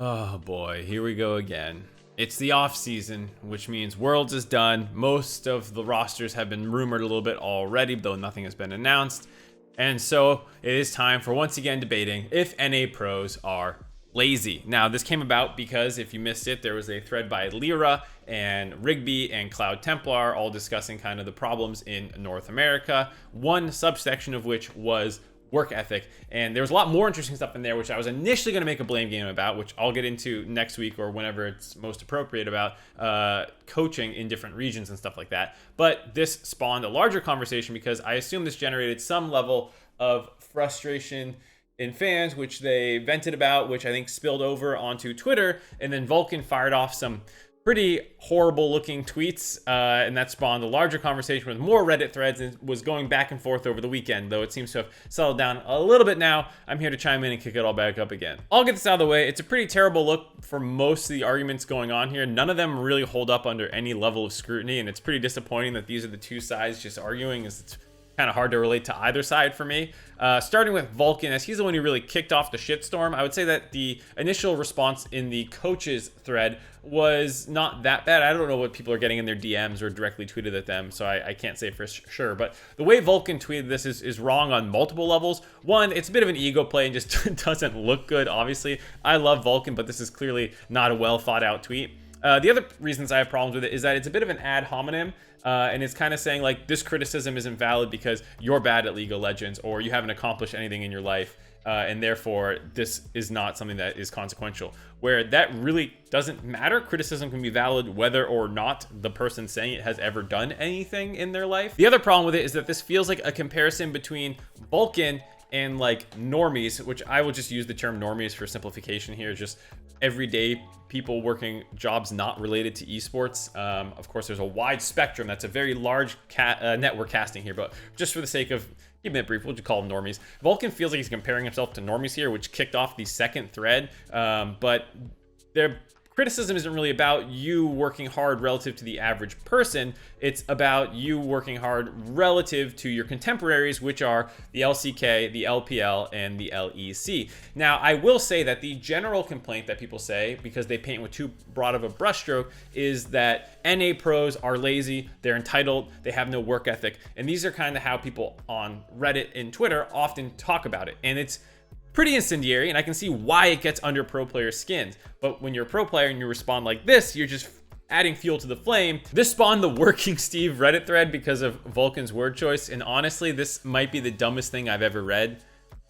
Oh boy, here we go again. It's the off season, which means Worlds is done. Most of the rosters have been rumored a little bit already, though nothing has been announced. And so it is time for once again debating if NA pros are lazy. Now, this came about because if you missed it, there was a thread by Lyra and Rigby and Cloud Templar all discussing kind of the problems in North America, one subsection of which was work ethic. And there was a lot more interesting stuff in there, which I was initially going to make a blame game about, which I'll get into next week or whenever it's most appropriate, about coaching in different regions and stuff like that. But this spawned a larger conversation because I assume this generated some level of frustration in fans, which they vented about, which I think spilled over onto Twitter. And then Vulcan fired off some pretty horrible looking tweets, and that spawned a larger conversation with more Reddit threads and was going back and forth over the weekend, though it seems to have settled down a little bit now. I'm here to chime in and kick it all back up again. I'll get this out of the way. It's a pretty terrible look for most of the arguments going on here. None of them really hold up under any level of scrutiny, and it's pretty disappointing that these are the two sides just arguing, as it's kind of hard to relate to either side for me. Starting with Vulcan, as he's the one who really kicked off the shitstorm, I would say that the initial response in the coaches thread was not that bad. I don't know what people are getting in their DMs or directly tweeted at them, so I can't say for sure. But the way Vulcan tweeted this is wrong on multiple levels. One, it's a bit of an ego play and just doesn't look good, obviously. I love Vulcan, but this is clearly not a well thought out tweet. The other reasons I have problems with it is that it's a bit of an ad hominem, and it's kind of saying like this criticism isn't valid because you're bad at League of Legends or you haven't accomplished anything in your life, and therefore this is not something that is consequential, where that really doesn't matter. Criticism can be valid whether or not the person saying it has ever done anything in their life. The other problem with it is that this feels like a comparison between Vulcan and like normies, which I will just use the term normies for simplification here, just everyday people working jobs not related to esports. Of course, there's a wide spectrum. That's a very large net we're casting here, but just for the sake of keeping it brief, we'll just call them normies. Vulcan feels like he's comparing himself to normies here, which kicked off the second thread, but their criticism isn't really about you working hard relative to the average person. It's about you working hard relative to your contemporaries, which are the LCK, the LPL, and the LEC. Now, I will say that the general complaint that people say, because they paint with too broad of a brushstroke, is that NA pros are lazy, they're entitled, they have no work ethic. And these are kind of how people on Reddit and Twitter often talk about it. And it's pretty incendiary, and I can see why it gets under pro players' skins. But when you're a pro player and you respond like this, you're just adding fuel to the flame. This spawned the Working Steve Reddit thread because of Vulcan's word choice, and honestly, this might be the dumbest thing I've ever read.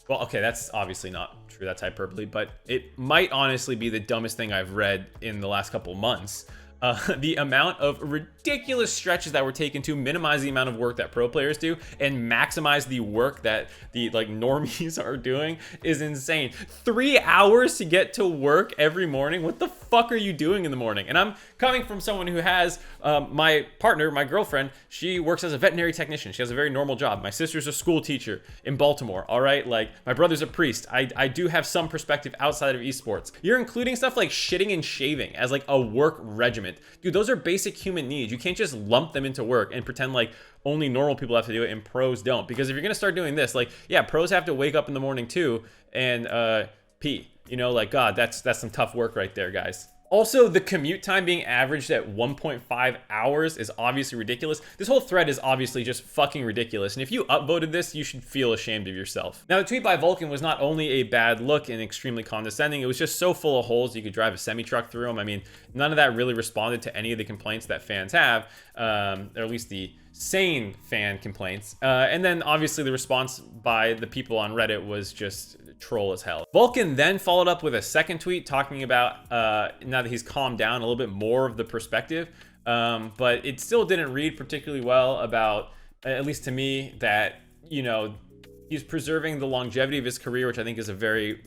Well, okay, that's obviously not true, that's hyperbole, but it might honestly be the dumbest thing I've read in the last couple months. The amount of ridiculous stretches that were taken to minimize the amount of work that pro players do and maximize the work that the like normies are doing is insane. 3 hours to get to work every morning. What the fuck are you doing in the morning? And I'm coming from someone who has my partner, my girlfriend, she works as a veterinary technician. She has a very normal job. My sister's a school teacher in Baltimore. All right. Like my brother's a priest. I do have some perspective outside of esports. You're including stuff like shitting and shaving as like a work regimen. Dude, those are basic human needs. You can't just lump them into work and pretend like only normal people have to do it and pros don't. Because if you're going to start doing this, like, yeah, pros have to wake up in the morning too and pee. You know, like, God, that's some tough work right there, guys. Also, the commute time being averaged at 1.5 hours is obviously ridiculous. This whole thread is obviously just fucking ridiculous. And if you upvoted this, you should feel ashamed of yourself. Now, the tweet by Vulcan was not only a bad look and extremely condescending, it was just so full of holes you could drive a semi-truck through them. I mean, none of that really responded to any of the complaints that fans have, or at least the sane fan complaints. And then obviously the response by the people on Reddit was just troll as hell. Vulcan then followed up with a second tweet talking about, now that he's calmed down, a little bit more of the perspective, but it still didn't read particularly well about, at least to me, that, you know, he's preserving the longevity of his career, which I think is a very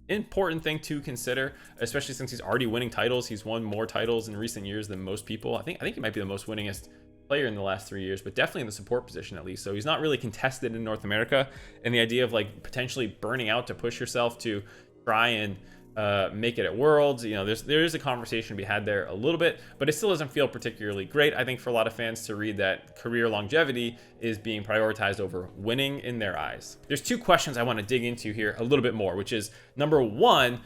important thing to consider, especially since he's already winning titles. He's won more titles in recent years than most people. I think he might be the most winningest player in the last 3 years, but definitely in the support position at least. So he's not really contested in North America, and the idea of like potentially burning out to push yourself to try and make it at Worlds, you know, there is a conversation to be had there a little bit, but it still doesn't feel particularly great, I think, for a lot of fans to read that career longevity is being prioritized over winning in their eyes. There's two questions I want to dig into here a little bit more, which is number one,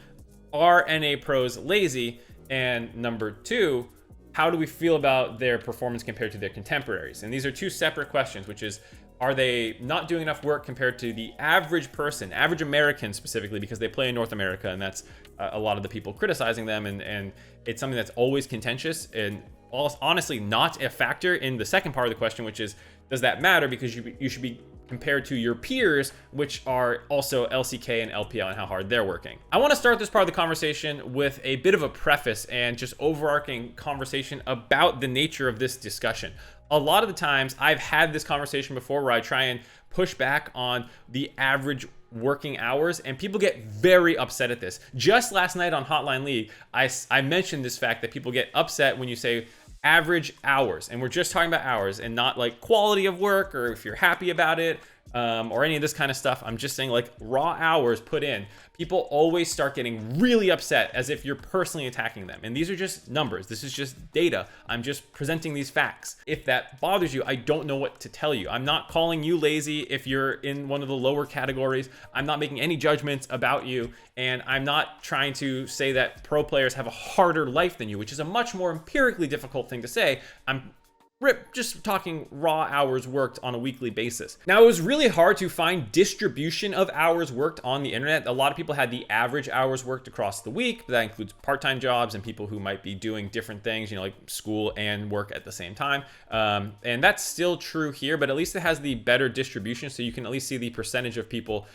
are NA pros lazy? And number two, how do we feel about their performance compared to their contemporaries? And these are two separate questions, which is, are they not doing enough work compared to the average person, average American specifically, because they play in North America, and that's a lot of the people criticizing them, and it's something that's always contentious and honestly not a factor in the second part of the question, which is, does that matter? Because you should be compared to your peers, which are also LCK and LPL, and how hard they're working. I want to start this part of the conversation with a bit of a preface and just overarching conversation about the nature of this discussion. A lot of the times I've had this conversation before where I try and push back on the average working hours, and people get very upset at this. Just last night on Hotline League, I mentioned this fact that people get upset when you say average hours, and we're just talking about hours and not like quality of work or if you're happy about it, or any of this kind of stuff. I'm just saying like raw hours put in. People always start getting really upset as if you're personally attacking them. And these are just numbers. This is just data. I'm just presenting these facts. If that bothers you, I don't know what to tell you. I'm not calling you lazy if you're in one of the lower categories. I'm not making any judgments about you. And I'm not trying to say that pro players have a harder life than you, which is a much more empirically difficult thing to say. I'm just talking raw hours worked on a weekly basis. Now, it was really hard to find distribution of hours worked on the internet. A lot of people had the average hours worked across the week, but that includes part-time jobs and people who might be doing different things, like school and work at the same time. And that's still true here, but at least it has the better distribution, so you can at least see the percentage of people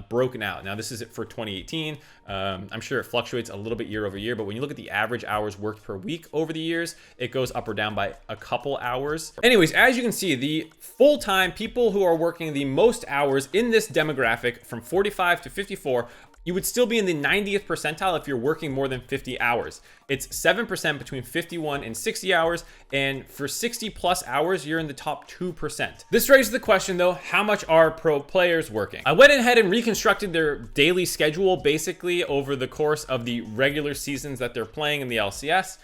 broken out. Now, this is it for 2018. I'm sure it fluctuates a little bit year over year, but when you look at the average hours worked per week over the years, it goes up or down by a couple hours. Anyways, as you can see, the full-time people who are working the most hours in this demographic from 45 to 54, you would still be in the 90th percentile if you're working more than 50 hours. It's 7% between 51 and 60 hours, and for 60 plus hours, you're in the top 2%. This raises the question though, how much are pro players working? I went ahead and reconstructed their daily schedule basically over the course of the regular seasons that they're playing in the LCS.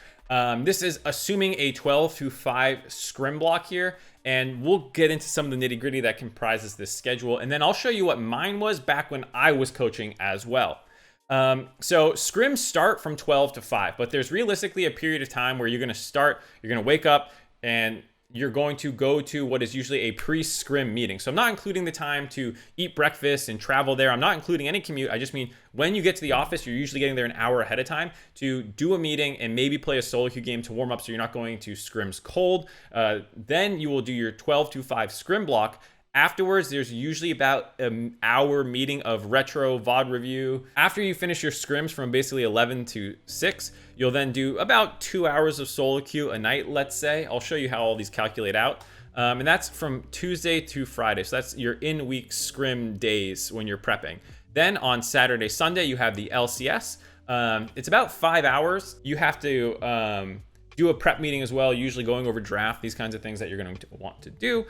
This is assuming a 12 to 5 scrim block here, and we'll get into some of the nitty gritty that comprises this schedule. And then I'll show you what mine was back when I was coaching as well. So scrims start from 12 to 5, but there's realistically a period of time where you're going to wake up and you're going to go to what is usually a pre-scrim meeting. So I'm not including the time to eat breakfast and travel there. I'm not including any commute. I just mean when you get to the office, you're usually getting there an hour ahead of time to do a meeting and maybe play a solo queue game to warm up so you're not going to scrims cold. Then you will do your 12 to 5 scrim block. Afterwards, there's usually about an hour meeting of retro VOD review. After you finish your scrims from basically 11 to 6, you'll then do about 2 hours of solo queue a night, let's say. I'll show you how all these calculate out. And that's from Tuesday to Friday. So that's your in-week scrim days when you're prepping. Then on Saturday, Sunday, you have the LCS. It's about 5 hours. You have to do a prep meeting as well, usually going over draft, these kinds of things that you're going to want to do.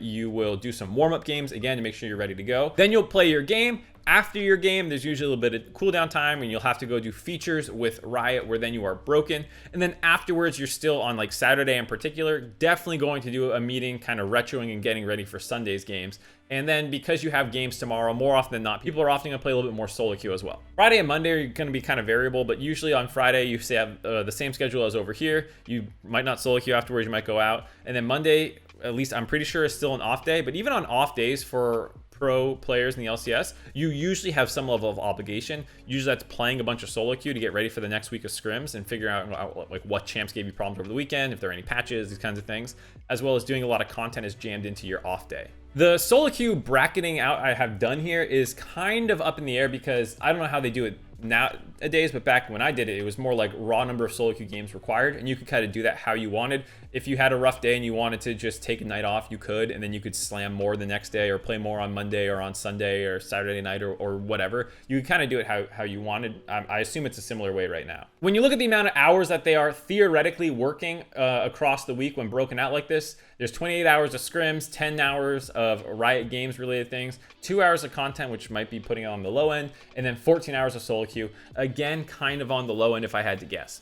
You will do some warm-up games, again, to make sure you're ready to go. Then you'll play your game. After your game, there's usually a little bit of cooldown time, and you'll have to go do features with Riot, where then you are broken. And then afterwards, you're still on like Saturday in particular, definitely going to do a meeting, kind of retroing and getting ready for Sunday's games. And then because you have games tomorrow, more often than not, people are often going to play a little bit more solo queue as well. Friday and Monday are going to be kind of variable, but usually on Friday, you have the same schedule as over here. You might not solo queue afterwards, you might go out. And then Monday, at least I'm pretty sure, is still an off day. But even on off days for pro players in the LCS, you usually have some level of obligation. Usually that's playing a bunch of solo queue to get ready for the next week of scrims and figure out like what champs gave you problems over the weekend, if there are any patches, these kinds of things, as well as doing a lot of content is jammed into your off day. The solo queue bracketing out I have done here is kind of up in the air because I don't know how they do it nowadays, but back when I did it, it was more like raw number of solo queue games required, and you could kind of do that how you wanted. If you had a rough day and you wanted to just take a night off, you could, and then you could slam more the next day or play more on Monday or on Sunday or Saturday night or whatever. You could kind of do it how you wanted. I assume it's a similar way right now. When you look at the amount of hours that they are theoretically working across the week when broken out like this, there's 28 hours of scrims, 10 hours of Riot Games related things, 2 hours of content, which might be putting it on the low end, and then 14 hours of solo queue. Again, kind of on the low end if I had to guess.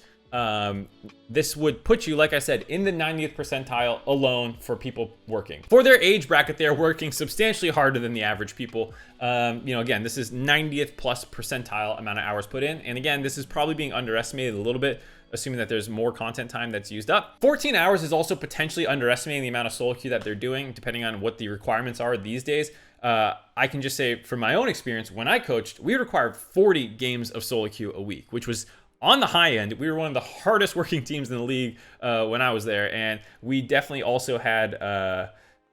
this would put you, like I said, in the 90th percentile alone for people working. For their age bracket, they're working substantially harder than the average people. Again, this is 90th plus percentile amount of hours put in. And again, this is probably being underestimated a little bit, assuming that there's more content time that's used up. 14 hours is also potentially underestimating the amount of solo queue that they're doing, depending on what the requirements are these days. I can just say from my own experience, when I coached, we required 40 games of solo queue a week, which was on the high end. We were one of the hardest working teams in the league when I was there, and we definitely also had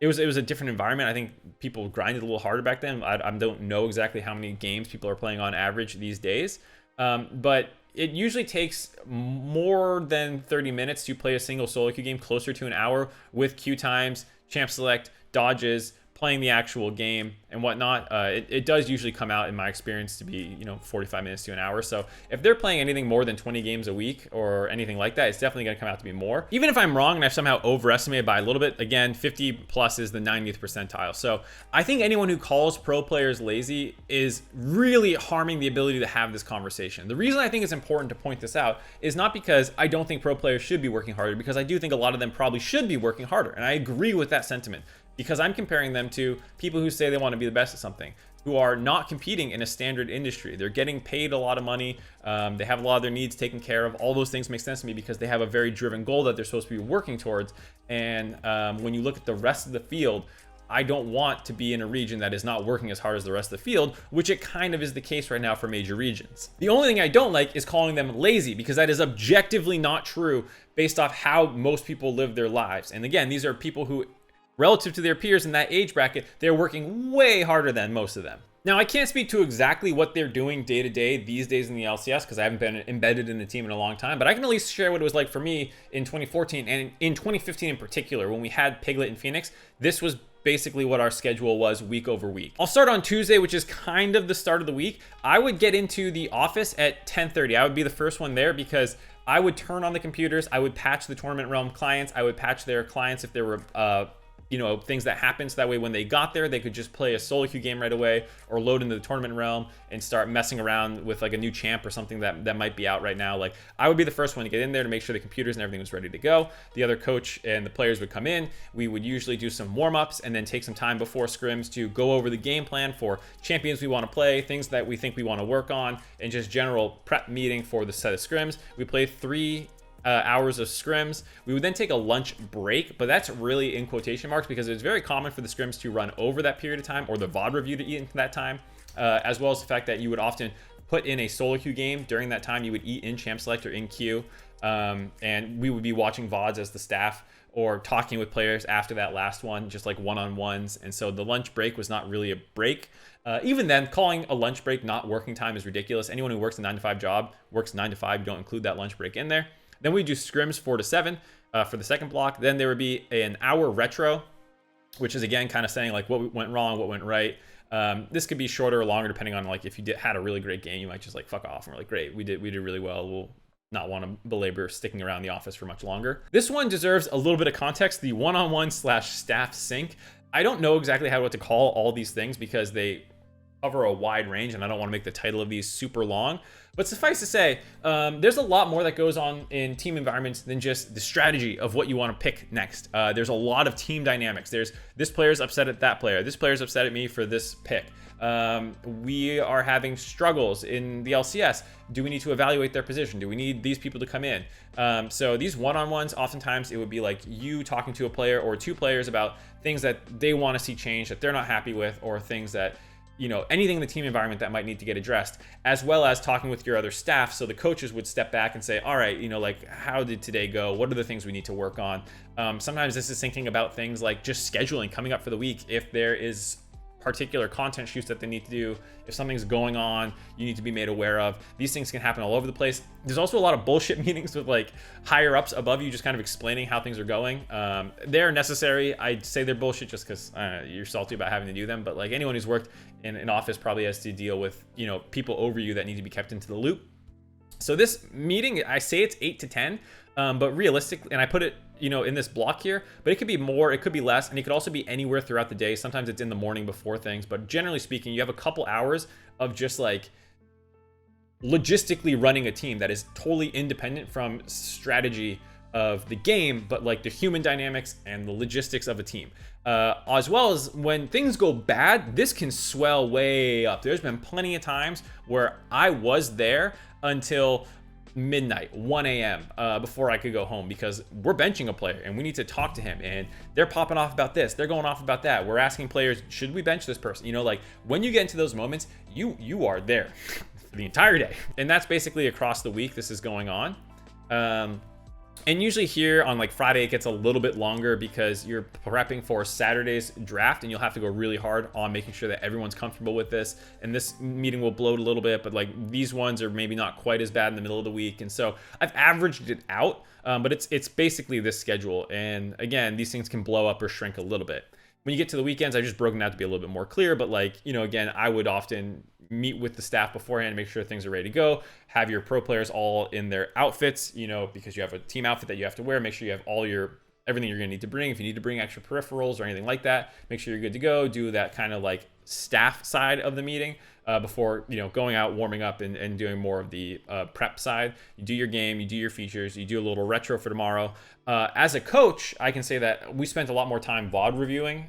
it was a different environment. I think people grinded a little harder back then. I don't know exactly how many games people are playing on average these days, but it usually takes more than 30 minutes to play a single solo queue game, closer to an hour, with queue times, champ select, dodges, playing the actual game and whatnot. It does usually come out, in my experience, to be 45 minutes to an hour. So if they're playing anything more than 20 games a week or anything like that, it's definitely going to come out to be more. Even if I'm wrong and I've somehow overestimated by a little bit, again, 50 plus is the 90th percentile. So I think anyone who calls pro players lazy is really harming the ability to have this conversation. The reason I think it's important to point this out is not because I don't think pro players should be working harder, because I do think a lot of them probably should be working harder, and I agree with that sentiment, because I'm comparing them to people who say they want to be the best at something, who are not competing in a standard industry. They're getting paid a lot of money. They have a lot of their needs taken care of. All those things make sense to me because they have a very driven goal that they're supposed to be working towards. And when you look at the rest of the field, I don't want to be in a region that is not working as hard as the rest of the field, which it kind of is the case right now for major regions. The only thing I don't like is calling them lazy, because that is objectively not true based off how most people live their lives. And again, these are people who, relative to their peers in that age bracket, they're working way harder than most of them. Now, I can't speak to exactly what they're doing day to day these days in the LCS, because I haven't been embedded in the team in a long time, but I can at least share what it was like for me in 2014 and in 2015 in particular, when we had Piglet and Phoenix. This was basically what our schedule was week over week. I'll start on Tuesday, which is kind of the start of the week. I would get into the office at 10:30. I would be the first one there because I would turn on the computers. I would patch the Tournament Realm clients. I would patch their clients if there were things that happened, so that way when they got there, they could just play a solo queue game right away, or load into the Tournament Realm and start messing around with like a new champ or something that might be out right now. Like, I would be the first one to get in there to make sure the computers and everything was ready to go. The other coach and the players would come in. We would usually do some warm-ups and then take some time before scrims to go over the game plan for champions we want to play, things that we think we want to work on, and just general prep meeting for the set of scrims. We play 3 hours of scrims. We would then take a lunch break, but that's really in quotation marks, because it's very common for the scrims to run over that period of time, or the VOD review to eat into that time, as well as the fact that you would often put in a solo queue game during that time. You would eat in champ select or in queue, and we would be watching VODs as the staff, or talking with players after that last one, just like one-on-ones. And so the lunch break was not really a break. Even then, calling a lunch break not working time is ridiculous. Anyone who works a 9-to-5 job works 9 to 5. You don't include that lunch break in there. Then we do scrims 4 to 7 for the second block. Then there would be an hour retro, which is again kind of saying like what went wrong, what went right. This could be shorter or longer depending on, like, if you had a really great game, you might just like fuck off and we're like, great, we did really well. We'll not want to belabor sticking around the office for much longer. This one deserves a little bit of context. The one-on-one/staff sync. I don't know exactly what to call all these things because they cover a wide range, and I don't want to make the title of these super long. But suffice to say, there's a lot more that goes on in team environments than just the strategy of what you want to pick next. There's a lot of team dynamics. There's this player's upset at that player. This player's upset at me for this pick. We are having struggles in the LCS. Do we need to evaluate their position? Do we need these people to come in? So these one-on-ones, oftentimes it would be like you talking to a player or 2 players about things that they want to see change, that they're not happy with, or things that, anything in the team environment that might need to get addressed, as well as talking with your other staff. So the coaches would step back and say, all right, like, how did today go? What are the things we need to work on? Sometimes this is thinking about things like just scheduling coming up for the week. If there is particular content shoots that they need to do, if something's going on you need to be made aware of. These things can happen all over the place. There's also a lot of bullshit meetings with like higher ups above you, just kind of explaining how things are going. They're necessary. I'd say they're bullshit just because you're salty about having to do them, but like anyone who's worked in an office probably has to deal with people over you that need to be kept into the loop. So this meeting, I say it's 8 to 10, but realistically, and I put it in this block here, but it could be more, it could be less, and it could also be anywhere throughout the day. Sometimes it's in the morning before things, but generally speaking, you have a couple hours of just like logistically running a team that is totally independent from strategy of the game, but like the human dynamics and the logistics of a team. As well as when things go bad, this can swell way up. There's been plenty of times where I was there until midnight, 1 a.m. Before I could go home, because we're benching a player and we need to talk to him, and they're popping off about this, they're going off about that. We're asking players, should we bench this person? You know, like when you get into those moments, you are there for the entire day. And that's basically across the week this is going on. And usually here on like Friday, it gets a little bit longer because you're prepping for Saturday's draft, and you'll have to go really hard on making sure that everyone's comfortable with this. And this meeting will bloat a little bit, but like these ones are maybe not quite as bad in the middle of the week. And so I've averaged it out, but it's basically this schedule. And again, these things can blow up or shrink a little bit. When you get to the weekends, I've just broken out to be a little bit more clear, but like, you know, again, I would often meet with the staff beforehand, make sure things are ready to go, have your pro players all in their outfits, you know, because you have a team outfit that you have to wear, make sure you have everything you're gonna need to bring. If you need to bring extra peripherals or anything like that, make sure you're good to go. Do that kind of like staff side of the meeting before, you know, going out, warming up and doing more of the prep side. You do your game, you do your features, you do a little retro for tomorrow. As a coach, I can say that we spent a lot more time VOD reviewing.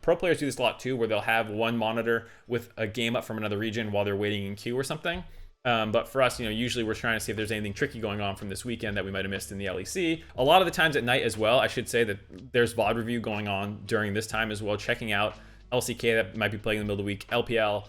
Pro players do this a lot too, where they'll have one monitor with a game up from another region while they're waiting in queue or something. But for us, you know, usually we're trying to see if there's anything tricky going on from this weekend that we might have missed in the LEC. A lot of the times at night as well, I should say that there's VOD review going on during this time as well, checking out LCK that might be playing in the middle of the week, LPL,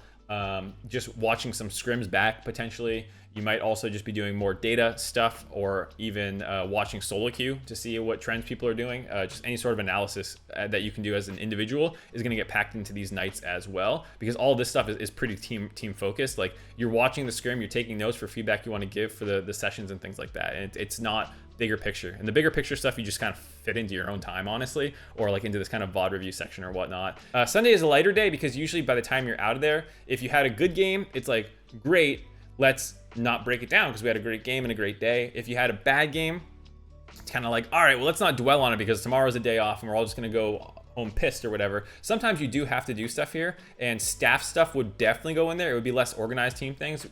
just watching some scrims back potentially. You might also just be doing more data stuff, or even watching solo queue to see what trends people are doing. Just any sort of analysis that you can do as an individual is going to get packed into these nights as well, because all this stuff is pretty team focused. Like you're watching the scrim, you're taking notes for feedback you want to give for the sessions and things like that. And it's not bigger picture. And the bigger picture stuff you just kind of fit into your own time, honestly, or like into this kind of VOD review section or whatnot. Sunday is a lighter day because usually by the time you're out of there, if you had a good game, it's like, great, let's not break it down because we had a great game and a great day. If you had a bad game, it's kind of like, all right, well, let's not dwell on it because tomorrow's a day off and we're all just going to go home pissed or whatever. Sometimes you do have to do stuff here, and staff stuff would definitely go in there. It would be less organized team things.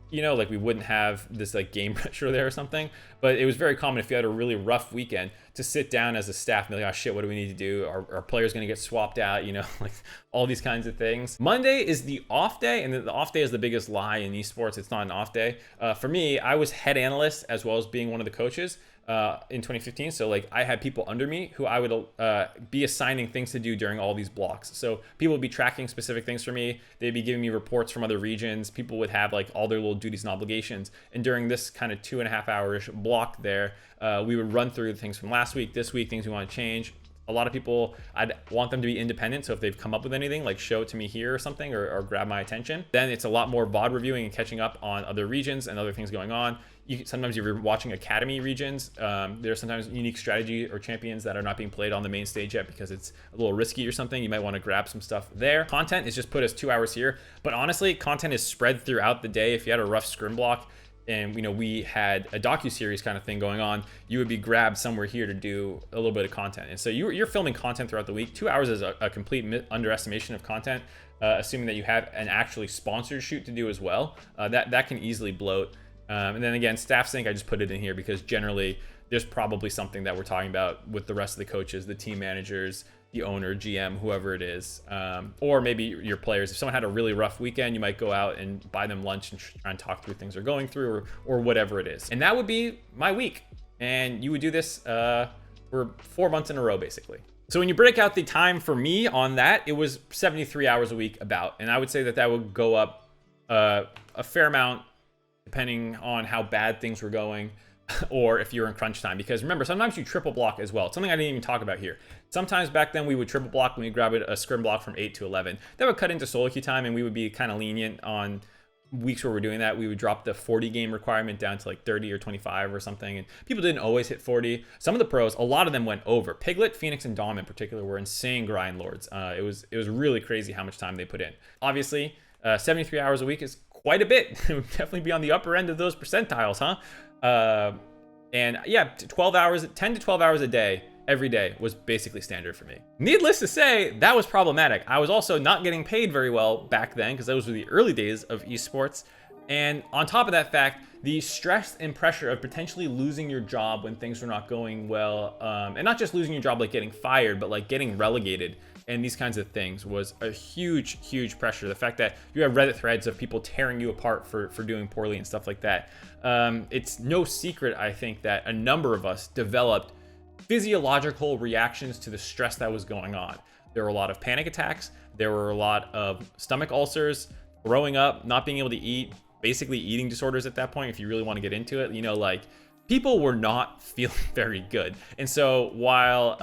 You know, like we wouldn't have this like game pressure there or something, but it was very common if you had a really rough weekend to sit down as a staff and be like, oh shit, what do we need to do? Our players going to get swapped out, you know, like all these kinds of things. Monday is the off day, and the off day is the biggest lie in esports. It's not an off day. For me, I was head analyst as well as being one of the coaches in 2015. So like I had people under me who I would be assigning things to do during all these blocks. So people would be tracking specific things for me. They'd be giving me reports from other regions. People would have like all their little duties and obligations. And during this kind of 2.5 hour-ish block there, we would run through things from last week, this week, things we want to change. A lot of people, I'd want them to be independent. So if they've come up with anything, like show it to me here or something, or grab my attention. Then it's a lot more VOD reviewing and catching up on other regions and other things going on. Sometimes if you're watching academy regions, there's sometimes unique strategy or champions that are not being played on the main stage yet because it's a little risky or something. You might want to grab some stuff there. Content is just put as 2 hours here, but honestly, content is spread throughout the day. If you had a rough scrim block, and you know we had a docu-series kind of thing going on, you would be grabbed somewhere here to do a little bit of content. And so you're filming content throughout the week. 2 hours is a complete underestimation of content, assuming that you have an actually sponsored shoot to do as well. That can easily bloat. And then again, staff sync, I just put it in here because generally there's probably something that we're talking about with the rest of the coaches, the team managers, the owner, GM, whoever it is, or maybe your players. If someone had a really rough weekend, you might go out and buy them lunch and try and talk through things they're going through, or whatever it is. And that would be my week. And you would do this for 4 months in a row, basically. So when you break out the time for me on that, it was 73 hours a week about. And I would say that would go up a fair amount depending on how bad things were going, or if you're in crunch time. Because remember, sometimes you triple block as well. It's something I didn't even talk about here. Sometimes back then we would triple block when we grab a scrim block from 8 to 11. That would cut into solo queue time, and we would be kind of lenient on weeks where we're doing that. We would drop the 40 game requirement down to like 30 or 25 or something, and people didn't always hit 40. Some of the pros, a lot of them went over. Piglet, Phoenix, and Dom in particular were insane grind lords. It was really crazy how much time they put in. Obviously, 73 hours a week is quite a bit. It would definitely be on the upper end of those percentiles, huh? And yeah, 12 hours, 10 to 12 hours a day, every day was basically standard for me. Needless to say, that was problematic. I was also not getting paid very well back then because those were the early days of esports. And on top of that fact, the stress and pressure of potentially losing your job when things are not going well, and not just losing your job like getting fired, but like getting relegated and these kinds of things was a huge, huge pressure. The fact that you have Reddit threads of people tearing you apart for doing poorly and stuff like that. It's no secret, I think, that a number of us developed physiological reactions to the stress that was going on. There were a lot of panic attacks. There were a lot of stomach ulcers, throwing up, not being able to eat, basically eating disorders at that point, if you really want to get into it. You know, like, people were not feeling very good. And so while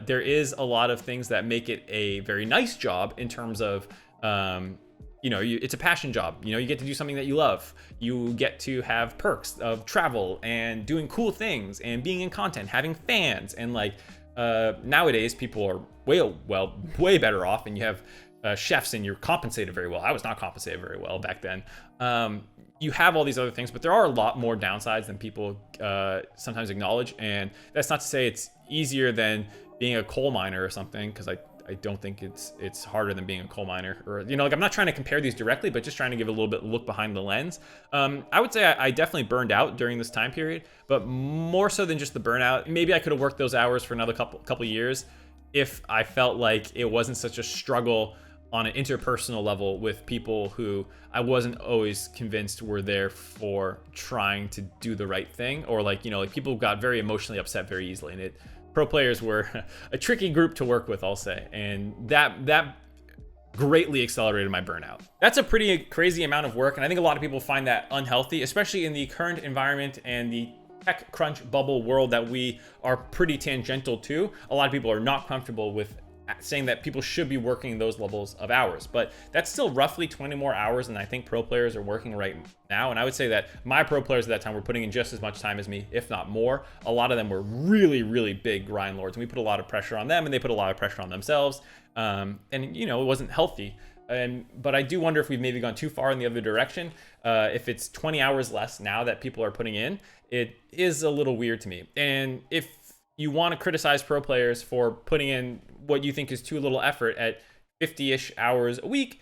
there is a lot of things that make it a very nice job in terms of, you know, it's a passion job. You know, you get to do something that you love. You get to have perks of travel and doing cool things and being in content, having fans. And like, nowadays people are way better off, and you have chefs and you're compensated very well. I was not compensated very well back then. You have all these other things, but there are a lot more downsides than people sometimes acknowledge. And that's not to say it's easier than being a coal miner or something, because I don't think it's harder than being a coal miner, or, you know, like, I'm not trying to compare these directly, but just trying to give a little bit look behind the lens. I would say I definitely burned out during this time period, but more so than just the burnout. Maybe I could have worked those hours for another couple years if I felt like it wasn't such a struggle on an interpersonal level with people who I wasn't always convinced were there for trying to do the right thing, or like, you know, like, people got very emotionally upset very easily, and pro players were a tricky group to work with, I'll say, and that greatly accelerated my burnout. That's a pretty crazy amount of work, and I think a lot of people find that unhealthy, especially in the current environment and the tech crunch bubble world that we are pretty tangential to. A lot of people are not comfortable with saying that people should be working those levels of hours, but that's still roughly 20 more hours than I think pro players are working right now. And I would say that my pro players at that time were putting in just as much time as me, if not more. A lot of them were really big grind lords, and we put a lot of pressure on them, and they put a lot of pressure on themselves. And, you know, it wasn't healthy. But I do wonder if we've maybe gone too far in the other direction. If it's 20 hours less now that people are putting in, it is a little weird to me. And if you want to criticize pro players for putting in what you think is too little effort at 50-ish hours a week,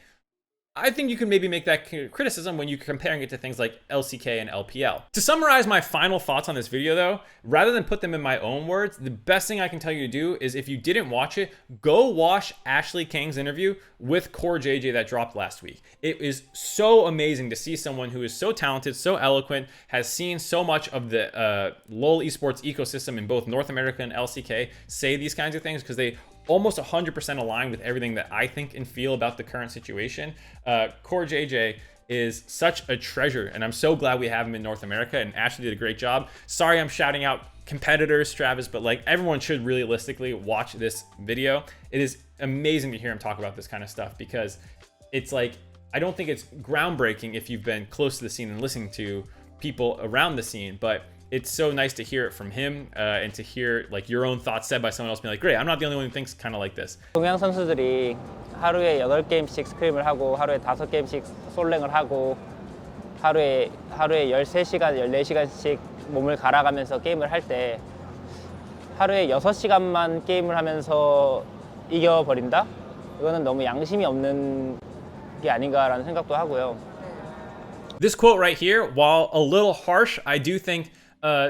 I think you can maybe make that criticism when you're comparing it to things like LCK and LPL. To summarize my final thoughts on this video though, rather than put them in my own words, the best thing I can tell you to do is, if you didn't watch it, go watch Ashley Kang's interview with Core JJ that dropped last week. It is so amazing to see someone who is so talented, so eloquent, has seen so much of the LoL esports ecosystem in both North America and LCK say these kinds of things, because they almost 100% align with everything that I think and feel about the current situation. Core JJ is such a treasure, and I'm so glad we have him in North America, and Ashley did a great job. Sorry I'm shouting out competitors, Travis, but like, everyone should realistically watch this video. It is amazing to hear him talk about this kind of stuff, because it's like, I don't think it's groundbreaking if you've been close to the scene and listening to people around the scene, but it's so nice to hear it from him, and to hear like your own thoughts said by someone else, being like, great, I'm not the only one who thinks kind of like this. 동양 선수들이 하루에 8게임씩 스크림을 하고, 하루에 5게임씩 솔랭을 하고, 하루에 13시간, 14시간씩 몸을 갈아가면서 게임을 할 때, 하루에 6시간만 게임을 하면서 이겨버린다? 이거는 너무 양심이 없는 게 아닌가라는 생각도 하고요. This quote right here, while a little harsh, I do think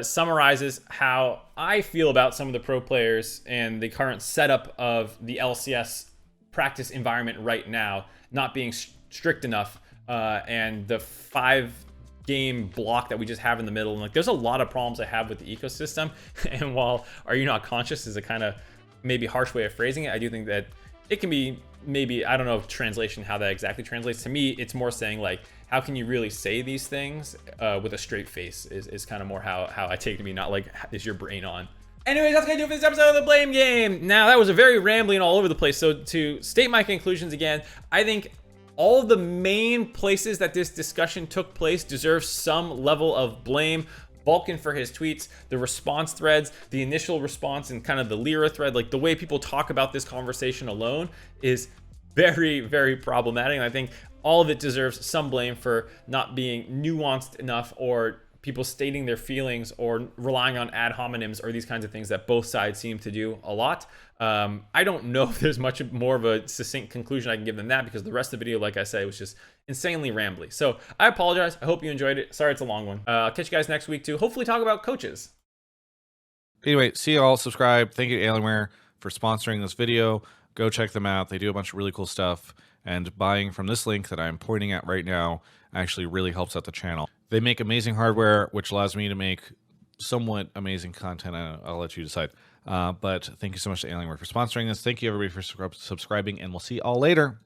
summarizes how I feel about some of the pro players and the current setup of the LCS practice environment right now, not being strict enough, and the 5-game block that we just have in the middle. And like, there's a lot of problems I have with the ecosystem. And while "are you not conscious" is a kind of maybe harsh way of phrasing it, I do think that it can be, maybe, I don't know translation how that exactly translates. To me, it's more saying like, how can you really say these things with a straight face is kind of more how I take it to be, not like, is your brain on? Anyways, that's gonna do it for this episode of The Blame Game. Now, that was a very rambling all over the place. So to state my conclusions again, I think all of the main places that this discussion took place deserve some level of blame. Vulcan for his tweets, the response threads, the initial response, and kind of the Lyra thread, like the way people talk about this conversation alone is very problematic. And I think all of it deserves some blame for not being nuanced enough or people stating their feelings or relying on ad hominems or these kinds of things that both sides seem to do a lot. I don't know if there's much more of a succinct conclusion I can give than that, because the rest of the video, like I say, was just insanely rambly. So I apologize. I hope you enjoyed it. Sorry it's a long one. I'll catch you guys next week to hopefully talk about coaches. Anyway, see you all. Subscribe. Thank you to Alienware for sponsoring this video. Go check them out. They do a bunch of really cool stuff. And buying from this link that I'm pointing at right now actually really helps out the channel. They make amazing hardware, which allows me to make somewhat amazing content. I'll let you decide. But thank you so much to Alienware for sponsoring this. Thank you, everybody, for subscribing, and we'll see you all later.